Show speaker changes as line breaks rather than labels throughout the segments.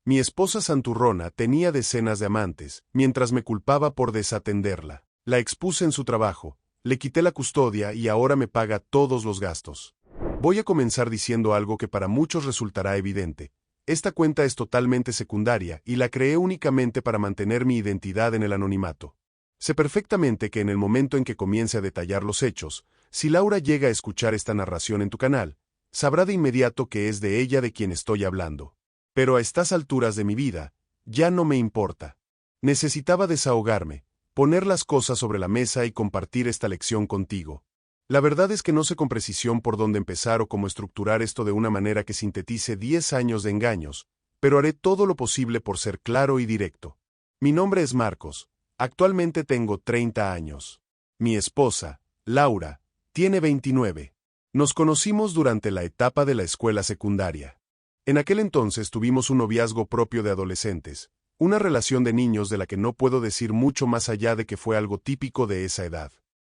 Mi esposa santurrona tenía decenas de amantes, mientras me culpaba por desatenderla. La expuse en su trabajo, le quité la custodia y ahora me paga todos los gastos. Voy a comenzar diciendo algo que para muchos resultará evidente. Esta cuenta es totalmente secundaria y la creé únicamente para mantener mi identidad en el anonimato. Sé perfectamente que en el momento en que comience a detallar los hechos, si Laura llega a escuchar esta narración en tu canal, sabrá de inmediato que es de ella de quien estoy hablando. Pero a estas alturas de mi vida, ya no me importa. Necesitaba desahogarme, poner las cosas sobre la mesa y compartir esta lección contigo. La verdad es que no sé con precisión por dónde empezar o cómo estructurar esto de una manera que sintetice 10 años de engaños, pero haré todo lo posible por ser claro y directo. Mi nombre es Marcos. Actualmente tengo 30 años. Mi esposa, Laura, tiene 29. Nos conocimos durante la etapa de la escuela secundaria. En aquel entonces tuvimos un noviazgo propio de adolescentes, una relación de niños de la que no puedo decir mucho más allá de que fue algo típico de esa edad.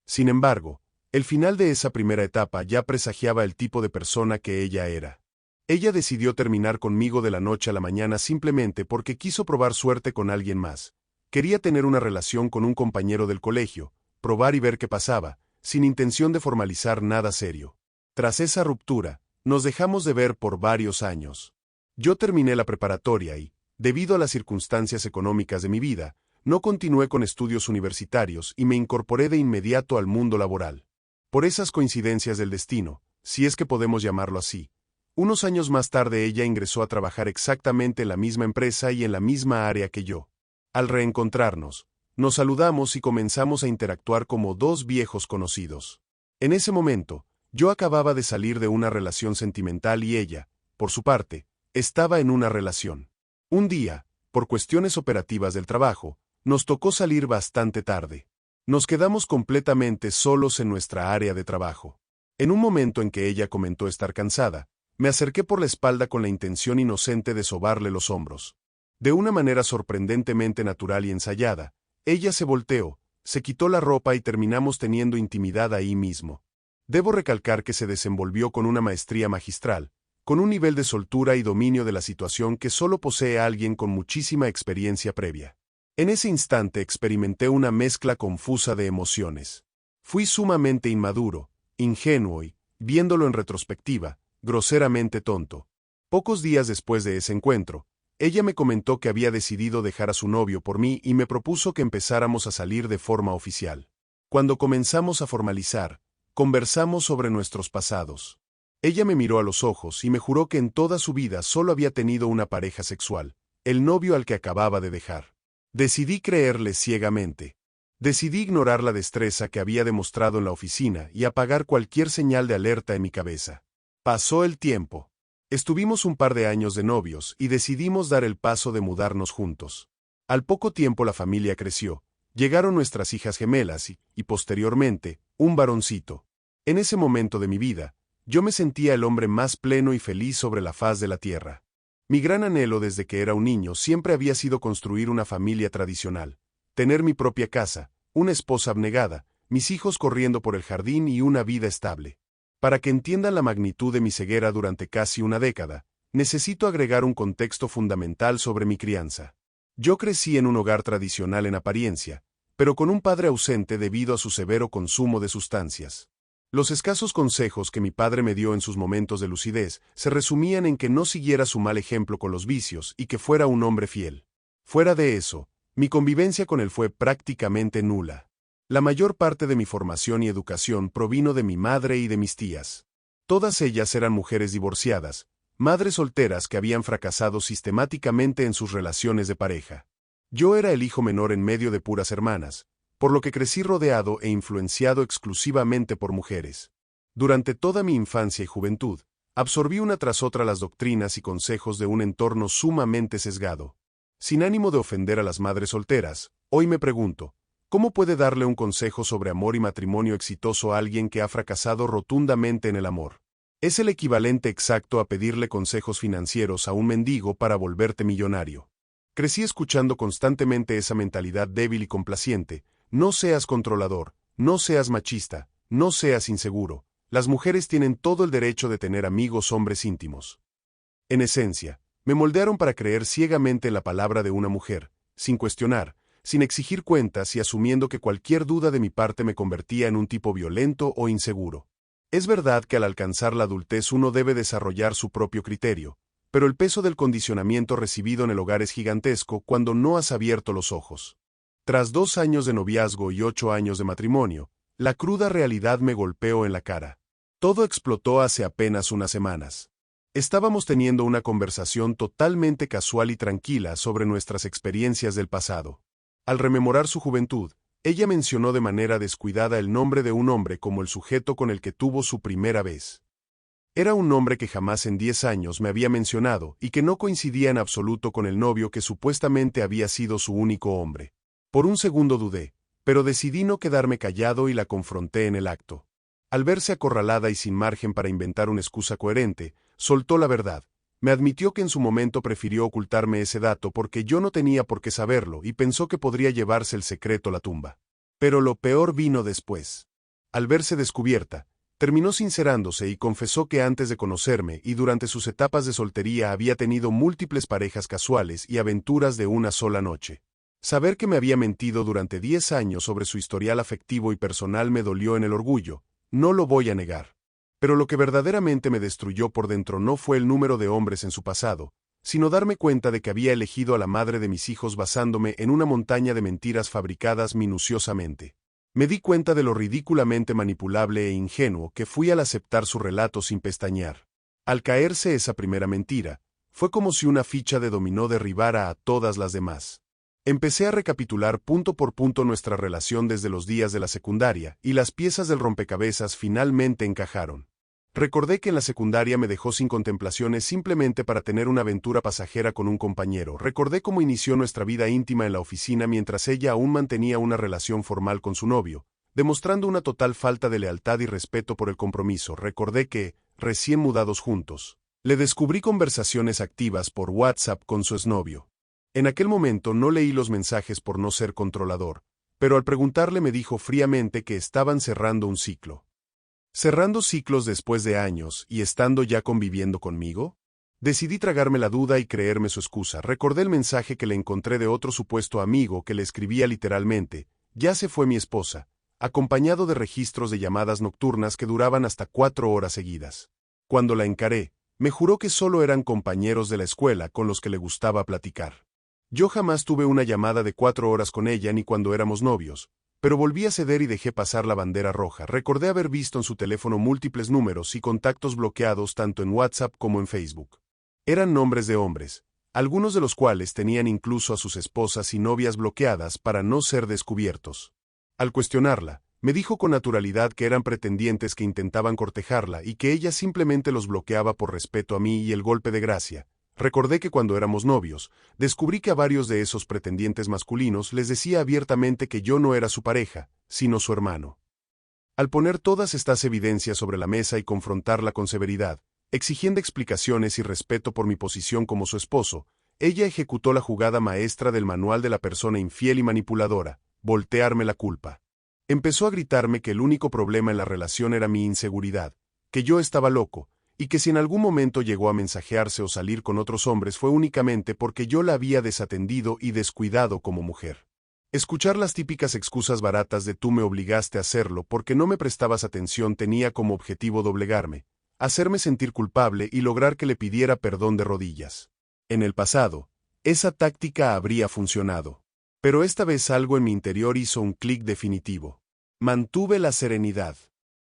Sin embargo, el final de esa primera etapa ya presagiaba el tipo de persona que ella era. Ella decidió terminar conmigo de la noche a la mañana simplemente porque quiso probar suerte con alguien más. Quería tener una relación con un compañero del colegio, probar y ver qué pasaba, sin intención de formalizar nada serio. Tras esa ruptura, nos dejamos de ver por varios años. Yo terminé la preparatoria y, debido a las circunstancias económicas de mi vida, no continué con estudios universitarios y me incorporé de inmediato al mundo laboral. Por esas coincidencias del destino, si es que podemos llamarlo así, unos años más tarde ella ingresó a trabajar exactamente en la misma empresa y en la misma área que yo. Al reencontrarnos, nos saludamos y comenzamos a interactuar como dos viejos conocidos. En ese momento, yo acababa de salir de una relación sentimental y ella, por su parte, estaba en una relación. Un día, por cuestiones operativas del trabajo, nos tocó salir bastante tarde. Nos quedamos completamente solos en nuestra área de trabajo. En un momento en que ella comentó estar cansada, me acerqué por la espalda con la intención inocente de sobarle los hombros. De una manera sorprendentemente natural y ensayada, ella se volteó, se quitó la ropa y terminamos teniendo intimidad ahí mismo. Debo recalcar que se desenvolvió con una maestría magistral, con un nivel de soltura y dominio de la situación que solo posee alguien con muchísima experiencia previa. En ese instante experimenté una mezcla confusa de emociones. Fui sumamente inmaduro, ingenuo y, viéndolo en retrospectiva, groseramente tonto. Pocos días después de ese encuentro, ella me comentó que había decidido dejar a su novio por mí y me propuso que empezáramos a salir de forma oficial. Cuando comenzamos a formalizar, conversamos sobre nuestros pasados. Ella me miró a los ojos y me juró que en toda su vida solo había tenido una pareja sexual, el novio al que acababa de dejar. Decidí creerle ciegamente. Decidí ignorar la destreza que había demostrado en la oficina y apagar cualquier señal de alerta en mi cabeza. Pasó el tiempo. Estuvimos un par de años de novios y decidimos dar el paso de mudarnos juntos. Al poco tiempo la familia creció. Llegaron nuestras hijas gemelas y posteriormente, un varoncito. En ese momento de mi vida, yo me sentía el hombre más pleno y feliz sobre la faz de la tierra. Mi gran anhelo desde que era un niño siempre había sido construir una familia tradicional, tener mi propia casa, una esposa abnegada, mis hijos corriendo por el jardín y una vida estable. Para que entiendan la magnitud de mi ceguera durante casi una década, necesito agregar un contexto fundamental sobre mi crianza. Yo crecí en un hogar tradicional en apariencia, pero con un padre ausente debido a su severo consumo de sustancias. Los escasos consejos que mi padre me dio en sus momentos de lucidez se resumían en que no siguiera su mal ejemplo con los vicios y que fuera un hombre fiel. Fuera de eso, mi convivencia con él fue prácticamente nula. La mayor parte de mi formación y educación provino de mi madre y de mis tías. Todas ellas eran mujeres divorciadas, madres solteras que habían fracasado sistemáticamente en sus relaciones de pareja. Yo era el hijo menor en medio de puras hermanas, por lo que crecí rodeado e influenciado exclusivamente por mujeres. Durante toda mi infancia y juventud, absorbí una tras otra las doctrinas y consejos de un entorno sumamente sesgado. Sin ánimo de ofender a las madres solteras, hoy me pregunto, ¿cómo puede darle un consejo sobre amor y matrimonio exitoso a alguien que ha fracasado rotundamente en el amor? Es el equivalente exacto a pedirle consejos financieros a un mendigo para volverte millonario. Crecí escuchando constantemente esa mentalidad débil y complaciente: no seas controlador, no seas machista, no seas inseguro. Las mujeres tienen todo el derecho de tener amigos hombres íntimos. En esencia, Me moldearon para creer ciegamente en la palabra de una mujer, sin cuestionar, sin exigir cuentas y asumiendo que cualquier duda de mi parte me convertía en un tipo violento o inseguro. Es verdad que al alcanzar la adultez uno debe desarrollar su propio criterio, pero el peso del condicionamiento recibido en el hogar es gigantesco cuando no has abierto los ojos. Tras 2 años de noviazgo y 8 años de matrimonio, la cruda realidad me golpeó en la cara. Todo explotó hace apenas unas semanas. Estábamos teniendo una conversación totalmente casual y tranquila sobre nuestras experiencias del pasado. Al rememorar su juventud, ella mencionó de manera descuidada el nombre de un hombre como el sujeto con el que tuvo su primera vez. Era un nombre que jamás en 10 años me había mencionado y que no coincidía en absoluto con el novio que supuestamente había sido su único hombre. Por un segundo dudé, pero decidí no quedarme callado y la confronté en el acto. Al verse acorralada y sin margen para inventar una excusa coherente, soltó la verdad. Me admitió que en su momento prefirió ocultarme ese dato porque yo no tenía por qué saberlo y pensó que podría llevarse el secreto a la tumba. Pero lo peor vino después. Al verse descubierta, terminó sincerándose y confesó que antes de conocerme y durante sus etapas de soltería había tenido múltiples parejas casuales y aventuras de una sola noche. Saber que me había mentido durante 10 años sobre su historial afectivo y personal me dolió en el orgullo, no lo voy a negar. Pero lo que verdaderamente me destruyó por dentro no fue el número de hombres en su pasado, sino darme cuenta de que había elegido a la madre de mis hijos basándome en una montaña de mentiras fabricadas minuciosamente. Me di cuenta de lo ridículamente manipulable e ingenuo que fui al aceptar su relato sin pestañear. Al caerse esa primera mentira, fue como si una ficha de dominó derribara a todas las demás. Empecé a recapitular punto por punto nuestra relación desde los días de la secundaria, y las piezas del rompecabezas finalmente encajaron. Recordé que en la secundaria me dejó sin contemplaciones simplemente para tener una aventura pasajera con un compañero. Recordé cómo inició nuestra vida íntima en la oficina mientras ella aún mantenía una relación formal con su novio, demostrando una total falta de lealtad y respeto por el compromiso. Recordé que, recién mudados juntos, le descubrí conversaciones activas por WhatsApp con su exnovio. En aquel momento no leí los mensajes por no ser controlador, pero al preguntarle me dijo fríamente que estaban cerrando un ciclo. ¿Cerrando ciclos después de años y estando ya conviviendo conmigo? Decidí tragarme la duda y creerme su excusa. Recordé el mensaje que le encontré de otro supuesto amigo que le escribía literalmente: ya se fue mi esposa, acompañado de registros de llamadas nocturnas que duraban hasta 4 horas seguidas. Cuando la encaré, me juró que solo eran compañeros de la escuela con los que le gustaba platicar. Yo jamás tuve una llamada de 4 horas con ella ni cuando éramos novios, pero volví a ceder y dejé pasar la bandera roja. Recordé haber visto en su teléfono múltiples números y contactos bloqueados tanto en WhatsApp como en Facebook. Eran nombres de hombres, algunos de los cuales tenían incluso a sus esposas y novias bloqueadas para no ser descubiertos. Al cuestionarla, me dijo con naturalidad que eran pretendientes que intentaban cortejarla y que ella simplemente los bloqueaba por respeto a mí y el golpe de gracia. Recordé que cuando éramos novios, descubrí que a varios de esos pretendientes masculinos les decía abiertamente que yo no era su pareja, sino su hermano. Al poner todas estas evidencias sobre la mesa y confrontarla con severidad, exigiendo explicaciones y respeto por mi posición como su esposo, ella ejecutó la jugada maestra del manual de la persona infiel y manipuladora: voltearme la culpa. Empezó a gritarme que el único problema en la relación era mi inseguridad, que yo estaba loco, y que si en algún momento llegó a mensajearse o salir con otros hombres fue únicamente porque yo la había desatendido y descuidado como mujer. Escuchar las típicas excusas baratas de "tú me obligaste a hacerlo porque no me prestabas atención" tenía como objetivo doblegarme, hacerme sentir culpable y lograr que le pidiera perdón de rodillas. En el pasado, esa táctica habría funcionado. Pero esta vez algo en mi interior hizo un clic definitivo. Mantuve la serenidad.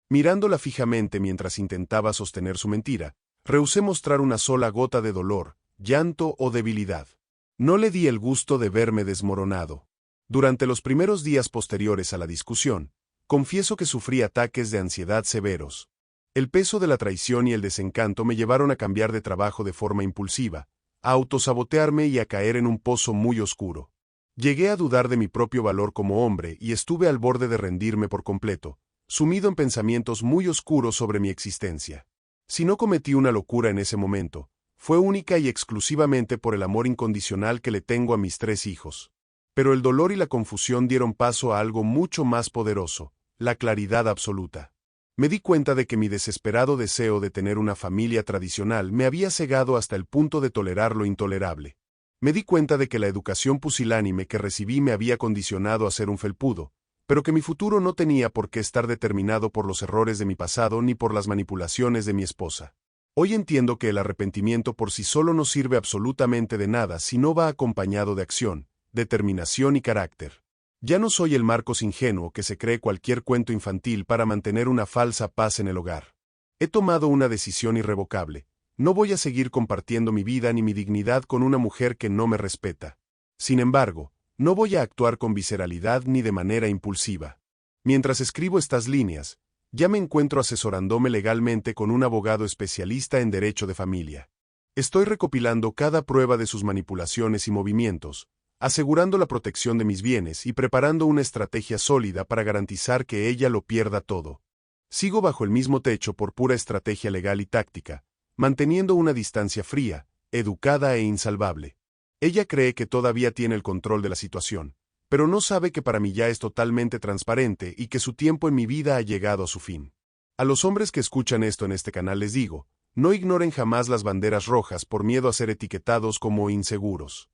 Mirándola fijamente mientras intentaba sostener su mentira, rehusé mostrar una sola gota de dolor, llanto o debilidad. No le di el gusto de verme desmoronado. Durante los primeros días posteriores a la discusión, confieso que sufrí ataques de ansiedad severos. El peso de la traición y el desencanto me llevaron a cambiar de trabajo de forma impulsiva, a autosabotearme y a caer en un pozo muy oscuro. Llegué a dudar de mi propio valor como hombre y estuve al borde de rendirme por completo, sumido en pensamientos muy oscuros sobre mi existencia. Si no cometí una locura en ese momento, fue única y exclusivamente por el amor incondicional que le tengo a mis 3 hijos. Pero el dolor y la confusión dieron paso a algo mucho más poderoso: la claridad absoluta. Me di cuenta de que mi desesperado deseo de tener una familia tradicional me había cegado hasta el punto de tolerar lo intolerable. Me di cuenta de que la educación pusilánime que recibí me había condicionado a ser un felpudo, pero que mi futuro no tenía por qué estar determinado por los errores de mi pasado ni por las manipulaciones de mi esposa. Hoy entiendo que el arrepentimiento por sí solo no sirve absolutamente de nada si no va acompañado de acción, determinación y carácter. Ya no soy el Marcos ingenuo que se cree cualquier cuento infantil para mantener una falsa paz en el hogar. He tomado una decisión irrevocable. No voy a seguir compartiendo mi vida ni mi dignidad con una mujer que no me respeta. Sin embargo, no voy a actuar con visceralidad ni de manera impulsiva. Mientras escribo estas líneas, ya me encuentro asesorándome legalmente con un abogado especialista en derecho de familia. Estoy recopilando cada prueba de sus manipulaciones y movimientos, asegurando la protección de mis bienes y preparando una estrategia sólida para garantizar que ella lo pierda todo. Sigo bajo el mismo techo por pura estrategia legal y táctica, manteniendo una distancia fría, educada e insalvable. Ella cree que todavía tiene el control de la situación, pero no sabe que para mí ya es totalmente transparente y que su tiempo en mi vida ha llegado a su fin. A los hombres que escuchan esto en este canal les digo, no ignoren jamás las banderas rojas por miedo a ser etiquetados como inseguros.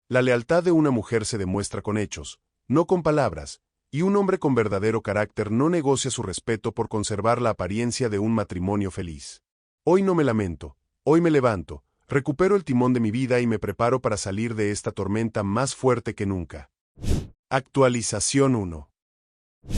La lealtad de una mujer se demuestra con hechos, no con palabras, y un hombre con verdadero carácter no negocia su respeto por conservar la apariencia de un matrimonio feliz. Hoy no me lamento, hoy me levanto, recupero el timón de mi vida y me preparo para salir de esta tormenta más fuerte que nunca. Actualización 1.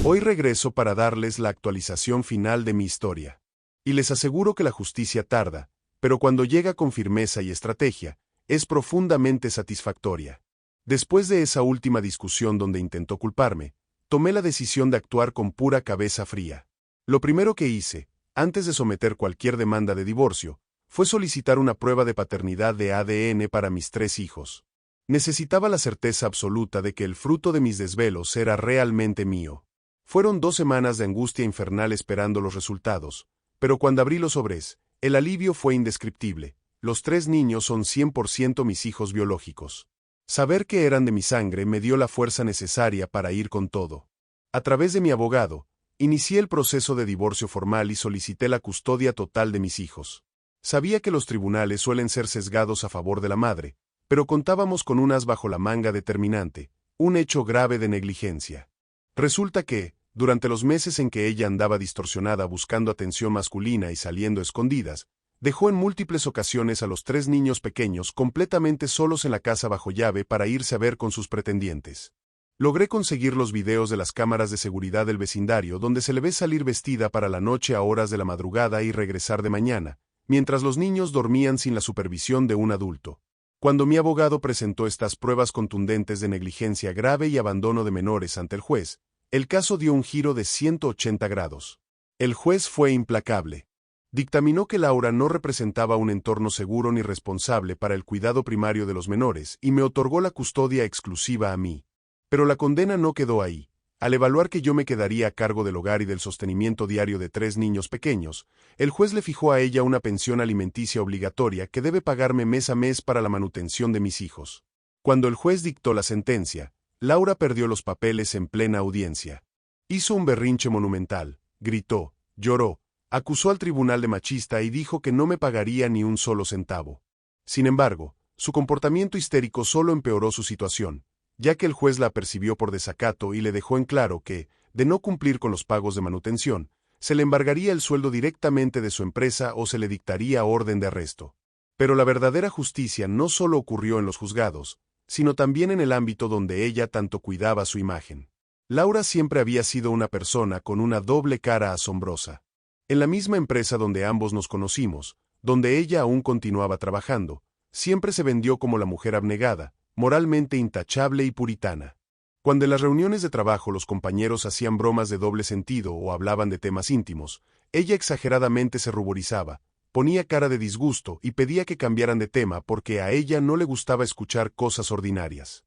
Hoy regreso para darles la actualización final de mi historia. Y les aseguro que la justicia tarda, pero cuando llega con firmeza y estrategia, es profundamente satisfactoria. Después de esa última discusión donde intentó culparme, tomé la decisión de actuar con pura cabeza fría. Lo primero que hice, antes de someter cualquier demanda de divorcio, fue solicitar una prueba de paternidad de ADN para mis 3 hijos. Necesitaba la certeza absoluta de que el fruto de mis desvelos era realmente mío. Fueron 2 semanas de angustia infernal esperando los resultados, pero cuando abrí los sobres, el alivio fue indescriptible. Los 3 niños son 100% mis hijos biológicos. Saber que eran de mi sangre me dio la fuerza necesaria para ir con todo. A través de mi abogado, inicié el proceso de divorcio formal y solicité la custodia total de mis hijos. Sabía que los tribunales suelen ser sesgados a favor de la madre, pero contábamos con un as bajo la manga determinante, un hecho grave de negligencia. Resulta que, durante los meses en que ella andaba distorsionada buscando atención masculina y saliendo a escondidas, dejó en múltiples ocasiones a los 3 niños pequeños completamente solos en la casa bajo llave para irse a ver con sus pretendientes. Logré conseguir los videos de las cámaras de seguridad del vecindario donde se le ve salir vestida para la noche a horas de la madrugada y regresar de mañana, mientras los niños dormían sin la supervisión de un adulto. Cuando mi abogado presentó estas pruebas contundentes de negligencia grave y abandono de menores ante el juez, el caso dio un giro de 180 grados. El juez fue implacable. Dictaminó que Laura no representaba un entorno seguro ni responsable para el cuidado primario de los menores y me otorgó la custodia exclusiva a mí. Pero la condena no quedó ahí. Al evaluar que yo me quedaría a cargo del hogar y del sostenimiento diario de 3 niños pequeños, el juez le fijó a ella una pensión alimenticia obligatoria que debe pagarme mes a mes para la manutención de mis hijos. Cuando el juez dictó la sentencia, Laura perdió los papeles en plena audiencia. Hizo un berrinche monumental, gritó, lloró, acusó al tribunal de machista y dijo que no me pagaría ni un solo centavo. Sin embargo, su comportamiento histérico solo empeoró su situación, ya que el juez la apercibió por desacato y le dejó en claro que, de no cumplir con los pagos de manutención, se le embargaría el sueldo directamente de su empresa o se le dictaría orden de arresto. Pero la verdadera justicia no solo ocurrió en los juzgados, sino también en el ámbito donde ella tanto cuidaba su imagen. Laura siempre había sido una persona con una doble cara asombrosa. En la misma empresa donde ambos nos conocimos, donde ella aún continuaba trabajando, siempre se vendió como la mujer abnegada, moralmente intachable y puritana. Cuando en las reuniones de trabajo los compañeros hacían bromas de doble sentido o hablaban de temas íntimos, ella exageradamente se ruborizaba, ponía cara de disgusto y pedía que cambiaran de tema porque a ella no le gustaba escuchar cosas ordinarias.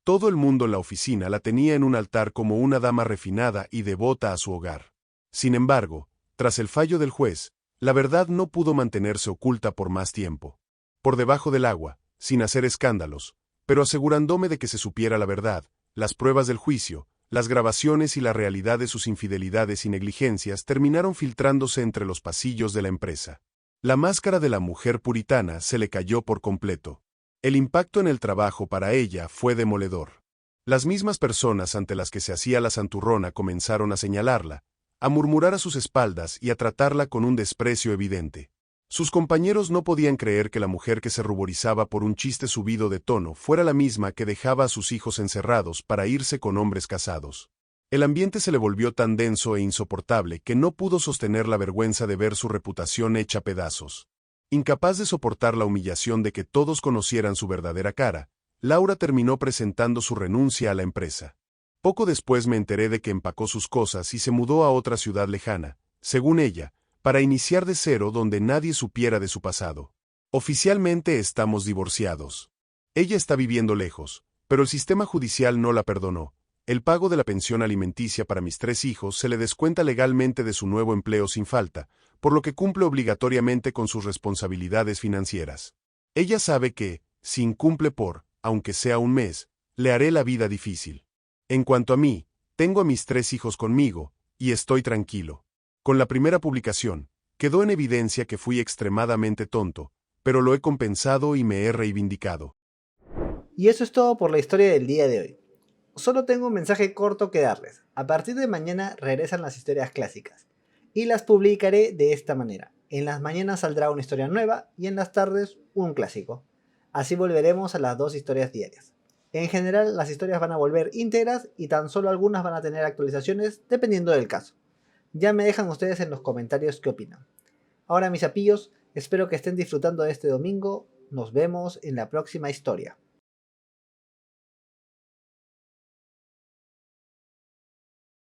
Todo el mundo en la oficina la tenía en un altar como una dama refinada y devota a su hogar. Sin embargo, tras el fallo del juez, la verdad no pudo mantenerse oculta por más tiempo. Por debajo del agua, sin hacer escándalos, pero asegurándome de que se supiera la verdad, las pruebas del juicio, Las grabaciones y la realidad de sus infidelidades y negligencias terminaron filtrándose entre los pasillos de la empresa. La máscara de la mujer puritana se le cayó por completo. El impacto en el trabajo para ella fue demoledor. Las mismas personas ante las que se hacía la santurrona comenzaron a señalarla, a murmurar a sus espaldas y a tratarla con un desprecio evidente. Sus compañeros no podían creer que la mujer que se ruborizaba por un chiste subido de tono fuera la misma que dejaba a sus hijos encerrados para irse con hombres casados. El ambiente se le volvió tan denso e insoportable que no pudo sostener la vergüenza de ver su reputación hecha pedazos. Incapaz de soportar la humillación de que todos conocieran su verdadera cara, Laura terminó presentando su renuncia a la empresa. Poco después me enteré de que empacó sus cosas y se mudó a otra ciudad lejana, según ella, para iniciar de cero donde nadie supiera de su pasado. Oficialmente estamos divorciados. Ella está viviendo lejos, pero el sistema judicial no la perdonó. El pago de la pensión alimenticia para mis 3 hijos se le descuenta legalmente de su nuevo empleo sin falta, por lo que cumple obligatoriamente con sus responsabilidades financieras. Ella sabe que, si incumple aunque sea un mes, le haré la vida difícil. En cuanto a mí, tengo a mis 3 hijos conmigo, y estoy tranquilo. Con la primera publicación, quedó en evidencia que fui extremadamente tonto, pero lo he compensado y me he reivindicado.
Y eso es todo por la historia del día de hoy. Solo tengo un mensaje corto que darles. A partir de mañana regresan las historias clásicas. Y las publicaré de esta manera. En las mañanas saldrá una historia nueva y en las tardes un clásico. Así volveremos a las 2 historias diarias. En general las historias van a volver íntegras y tan solo algunas van a tener actualizaciones dependiendo del caso. Ya me dejan ustedes en los comentarios qué opinan. Ahora mis sapillos, espero que estén disfrutando de este domingo. Nos vemos en la próxima historia.